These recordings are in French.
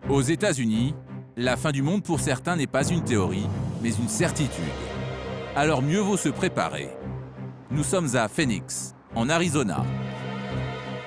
Aux États-Unis, la fin du monde pour certains n'est pas une théorie, mais une certitude. Alors mieux vaut se préparer. Nous sommes à Phoenix, en Arizona.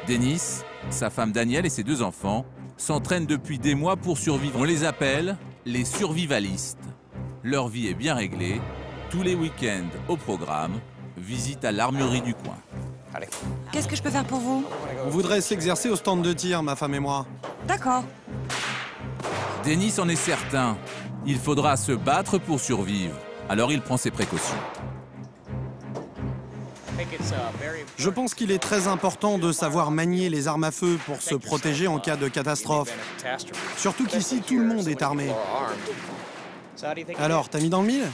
Dennis, sa femme Danielle et ses 2 enfants s'entraînent depuis des mois pour survivre. On les appelle les survivalistes. Leur vie est bien réglée. Tous les week-ends au programme, visite à l'armurerie du coin. Qu'est-ce que je peux faire pour vous? On voudrait s'exercer au stand de tir, ma femme et moi. D'accord. Dennis en est certain. Il faudra se battre pour survivre. Alors il prend ses précautions. Je pense qu'il est très important de savoir manier les armes à feu pour se protéger en cas de catastrophe. Surtout qu'ici, tout le monde est armé. Alors, t'as mis dans le mille?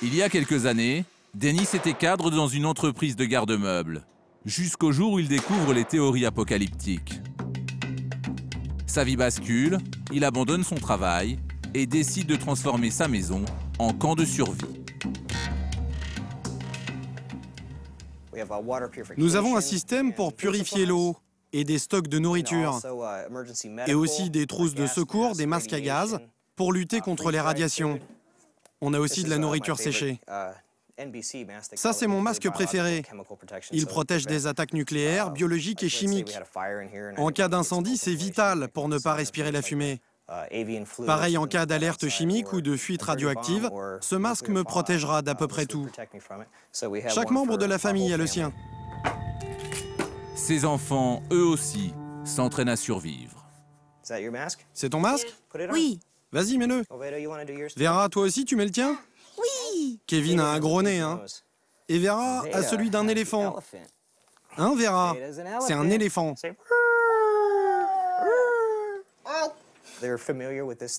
Il y a quelques années, Dennis était cadre dans une entreprise de garde-meubles, jusqu'au jour où il découvre les théories apocalyptiques. Sa vie bascule, il abandonne son travail et décide de transformer sa maison en camp de survie. Nous avons un système pour purifier l'eau et des stocks de nourriture, et aussi des trousses de secours, des masques à gaz, pour lutter contre les radiations. On a aussi de la nourriture séchée. Ça, c'est mon masque préféré. Il protège des attaques nucléaires, biologiques et chimiques. En cas d'incendie, c'est vital pour ne pas respirer la fumée. Pareil en cas d'alerte chimique ou de fuite radioactive, ce masque me protégera d'à peu près tout. Chaque membre de la famille a le sien. Ses enfants, eux aussi, s'entraînent à survivre. C'est ton masque? Oui. Vas-y, mets-le. Vera, toi aussi, tu mets le tien? Oui. Kevin a un gros nez, hein. Et Vera a celui d'un éléphant. Hein, Vera? C'est un éléphant.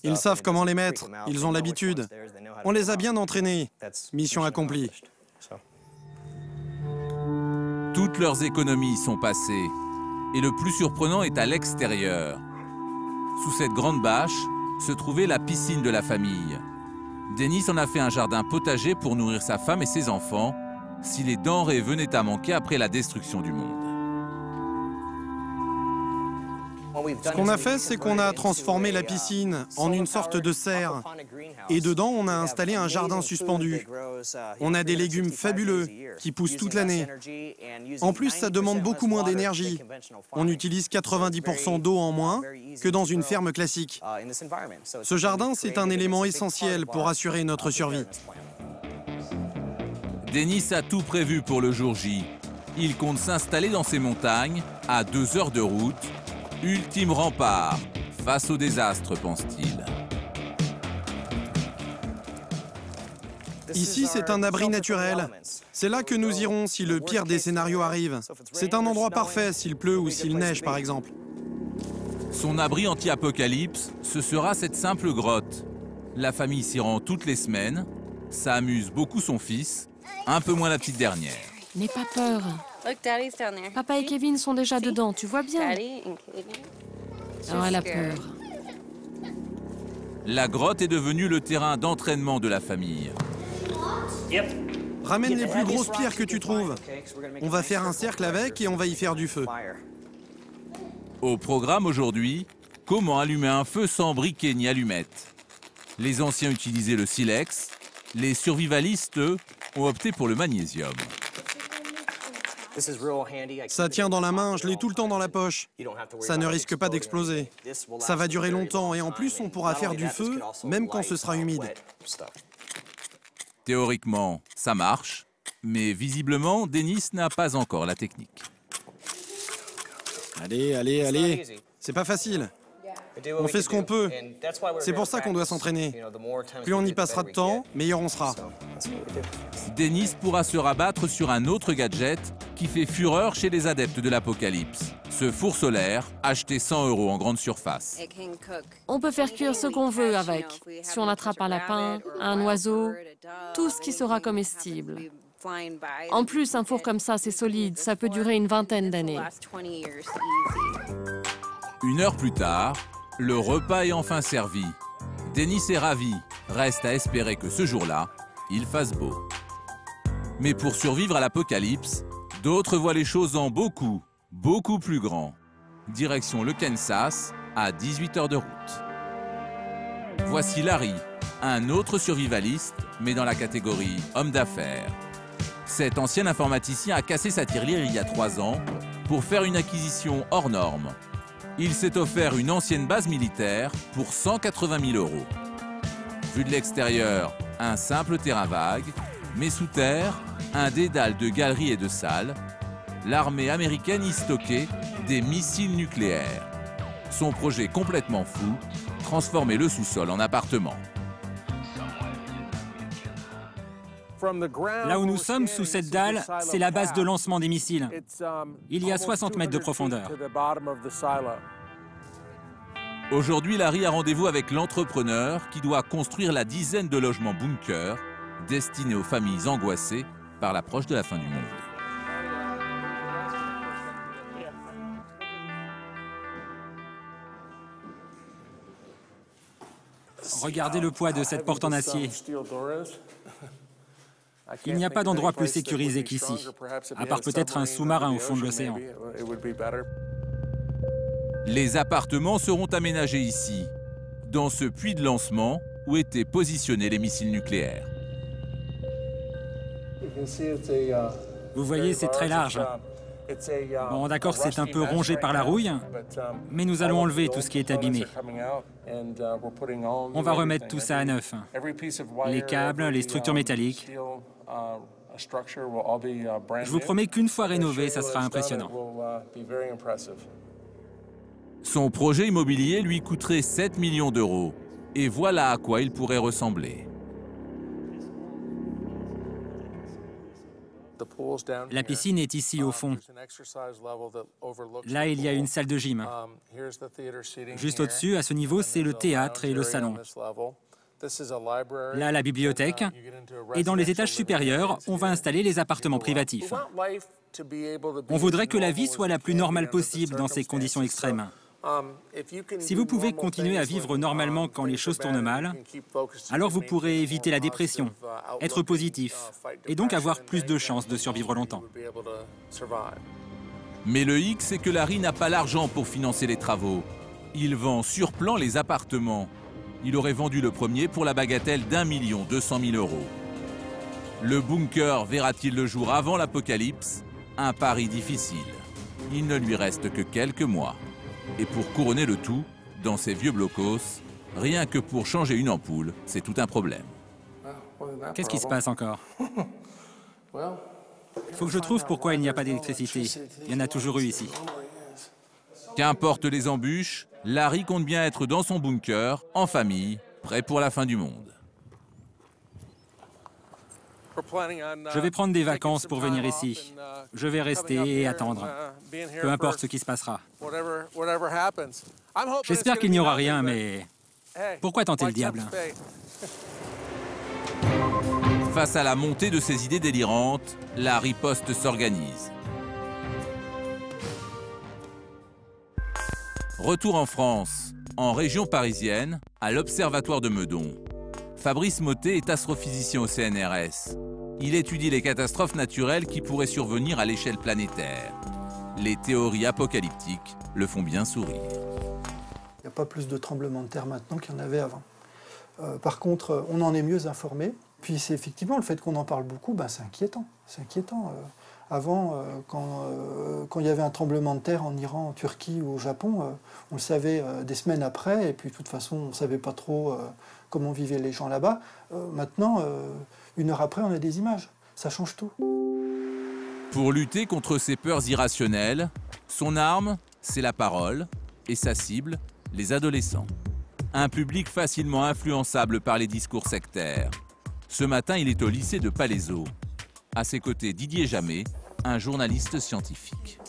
Ils savent comment les mettre. Ils ont l'habitude. On les a bien entraînés. Mission accomplie. Toutes leurs économies sont passées. Et le plus surprenant est à l'extérieur. Sous cette grande bâche se trouvait la piscine de la famille. Dennis en a fait un jardin potager pour nourrir sa femme et ses enfants si les denrées venaient à manquer après la destruction du monde. Ce qu'on a fait, c'est qu'on a transformé la piscine en une sorte de serre. Et dedans, on a installé un jardin suspendu. On a des légumes fabuleux qui poussent toute l'année. En plus, ça demande beaucoup moins d'énergie. On utilise 90% d'eau en moins que dans une ferme classique. Ce jardin, c'est un élément essentiel pour assurer notre survie. Dennis a tout prévu pour le jour J. Il compte s'installer dans ces montagnes, à 2 heures de route. Ultime rempart face au désastre, pense-t-il. Ici, c'est un abri naturel. C'est là que nous irons si le pire des scénarios arrive. C'est un endroit parfait s'il pleut ou s'il neige, par exemple. Son abri anti-apocalypse, ce sera cette simple grotte. La famille s'y rend toutes les semaines. Ça amuse beaucoup son fils, un peu moins la petite dernière. N'aie pas peur. Papa et Kevin sont déjà dedans, tu vois bien. Oh, elle a peur. La grotte est devenue le terrain d'entraînement de la famille. Ramène les plus grosses pierres que tu trouves. On va faire un cercle avec et on va y faire du feu. Au programme aujourd'hui, comment allumer un feu sans briquet ni allumettes. Les anciens utilisaient le silex, les survivalistes, eux, ont opté pour le magnésium. Ça tient dans la main, je l'ai tout le temps dans la poche. Ça ne risque pas d'exploser. Ça va durer longtemps et en plus, on pourra faire du feu, même quand ce sera humide. Théoriquement, ça marche, mais visiblement, Dennis n'a pas encore la technique. Allez, allez, allez. C'est pas facile. On fait ce qu'on peut. C'est pour ça qu'on doit s'entraîner. Plus on y passera de temps, meilleur on sera. Dennis pourra se rabattre sur un autre gadget qui fait fureur chez les adeptes de l'apocalypse. Ce four solaire, acheté 100 € en grande surface. On peut faire cuire ce qu'on veut avec. Si on attrape un lapin, un oiseau, tout ce qui sera comestible. En plus, un four comme ça, c'est solide. Ça peut durer une vingtaine d'années. 1 heure plus tard, le repas est enfin servi. Dennis est ravi. Reste à espérer que ce jour-là, il fasse beau. Mais pour survivre à l'apocalypse, d'autres voient les choses en beaucoup plus grand. Direction le Kansas, à 18 heures de route. Voici Larry, un autre survivaliste, mais dans la catégorie homme d'affaires. Cet ancien informaticien a cassé sa tirelire il y a 3 ans pour faire une acquisition hors norme. Il s'est offert une ancienne base militaire pour 180 000 €. Vu de l'extérieur, un simple terrain vague, mais sous terre, un dédale de galeries et de salles. L'armée américaine y stockait des missiles nucléaires. Son projet complètement fou, transformer le sous-sol en appartement. Là où nous sommes, sous cette dalle, c'est la base de lancement des missiles. Il y a 60 mètres de profondeur. Aujourd'hui, Larry a rendez-vous avec l'entrepreneur qui doit construire la dizaine de logements bunkers destinés aux familles angoissées par l'approche de la fin du monde. Regardez le poids de cette porte en acier. Il n'y a pas d'endroit plus sécurisé qu'ici, à part peut-être un sous-marin au fond de l'océan. Les appartements seront aménagés ici, dans ce puits de lancement où étaient positionnés les missiles nucléaires. Vous voyez, c'est très large. Bon, d'accord, c'est un peu rongé par la rouille, mais nous allons enlever tout ce qui est abîmé. On va remettre tout ça à neuf. Les câbles, les structures métalliques. Je vous promets qu'une fois rénové, ça sera impressionnant. Son projet immobilier lui coûterait 7 millions €. Et voilà à quoi il pourrait ressembler. La piscine est ici au fond. Là, il y a une salle de gym. Juste au-dessus, à ce niveau, c'est le théâtre et le salon. Là, la bibliothèque. Et dans les étages supérieurs, on va installer les appartements privatifs. On voudrait que la vie soit la plus normale possible dans ces conditions extrêmes. Si vous pouvez continuer à vivre normalement quand les choses tournent mal, alors vous pourrez éviter la dépression, être positif, et donc avoir plus de chances de survivre longtemps. Mais le hic, c'est que Larry n'a pas l'argent pour financer les travaux. Il vend sur plan les appartements. Il aurait vendu le premier pour la bagatelle d'1 200 000 €. Le bunker verra-t-il le jour avant l'apocalypse? Un pari difficile. Il ne lui reste que quelques mois. Et pour couronner le tout, dans ces vieux blocos, rien que pour changer une ampoule, c'est tout un problème. Qu'est-ce qui se passe encore? Il faut que je trouve pourquoi il n'y a pas d'électricité. Il y en a toujours eu ici. Qu'importe les embûches, Larry compte bien être dans son bunker, en famille, prêt pour la fin du monde. Je vais prendre des vacances pour venir ici. Je vais rester et attendre. Peu importe ce qui se passera. J'espère qu'il n'y aura rien, mais pourquoi tenter le diable? Face à la montée de ces idées délirantes, la riposte s'organise. Retour en France, en région parisienne, à l'Observatoire de Meudon. Fabrice Mottet est astrophysicien au CNRS. Il étudie les catastrophes naturelles qui pourraient survenir à l'échelle planétaire. Les théories apocalyptiques le font bien sourire. Il n'y a pas plus de tremblements de terre maintenant qu'il y en avait avant. Par contre, on en est mieux informé. Puis c'est effectivement le fait qu'on en parle beaucoup, c'est inquiétant. C'est inquiétant. Avant, quand il y avait un tremblement de terre en Iran, en Turquie ou au Japon, on le savait des semaines après, et puis de toute façon, on ne savait pas trop comment vivaient les gens là-bas. Maintenant, 1 heure après, on a des images. Ça change tout. Pour lutter contre ces peurs irrationnelles, son arme, c'est la parole, et sa cible, les adolescents. Un public facilement influençable par les discours sectaires. Ce matin, il est au lycée de Palaiseau. À ses côtés, Didier Jamet, un journaliste scientifique.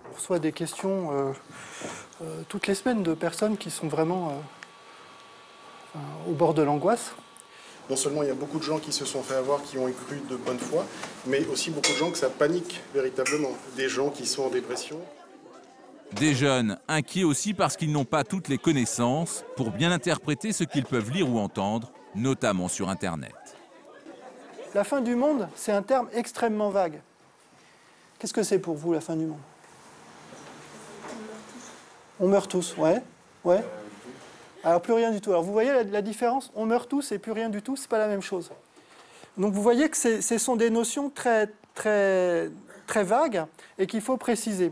On reçoit des questions toutes les semaines de personnes qui sont vraiment au bord de l'angoisse. Non seulement il y a beaucoup de gens qui se sont fait avoir, qui ont cru de bonne foi, mais aussi beaucoup de gens que ça panique véritablement. Des gens qui sont en dépression. Des jeunes inquiets aussi parce qu'ils n'ont pas toutes les connaissances pour bien interpréter ce qu'ils peuvent lire ou entendre, notamment sur Internet. La fin du monde, c'est un terme extrêmement vague. Qu'est-ce que c'est pour vous, la fin du monde? On meurt tous, ouais. Ouais. Alors plus rien du tout. Alors vous voyez la différence? On meurt tous et plus rien du tout, c'est pas la même chose. Donc vous voyez que ce sont des notions très vagues et qu'il faut préciser.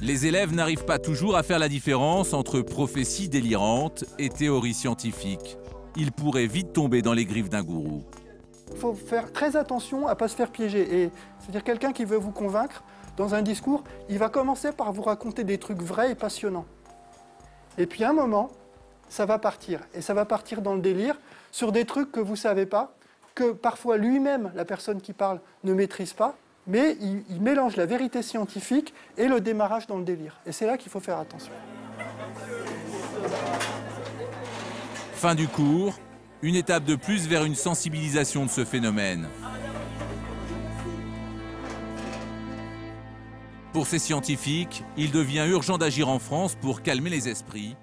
Les élèves n'arrivent pas toujours à faire la différence entre prophéties délirantes et théories scientifiques. Ils pourraient vite tomber dans les griffes d'un gourou. Il faut faire très attention à ne pas se faire piéger. C'est-à-dire quelqu'un qui veut vous convaincre, dans un discours, il va commencer par vous raconter des trucs vrais et passionnants. Et puis à un moment, ça va partir. Et ça va partir dans le délire sur des trucs que vous ne savez pas, que parfois lui-même, la personne qui parle, ne maîtrise pas, mais il mélange la vérité scientifique et le démarrage dans le délire. Et c'est là qu'il faut faire attention. Fin du cours, une étape de plus vers une sensibilisation de ce phénomène. Pour ces scientifiques, il devient urgent d'agir en France pour calmer les esprits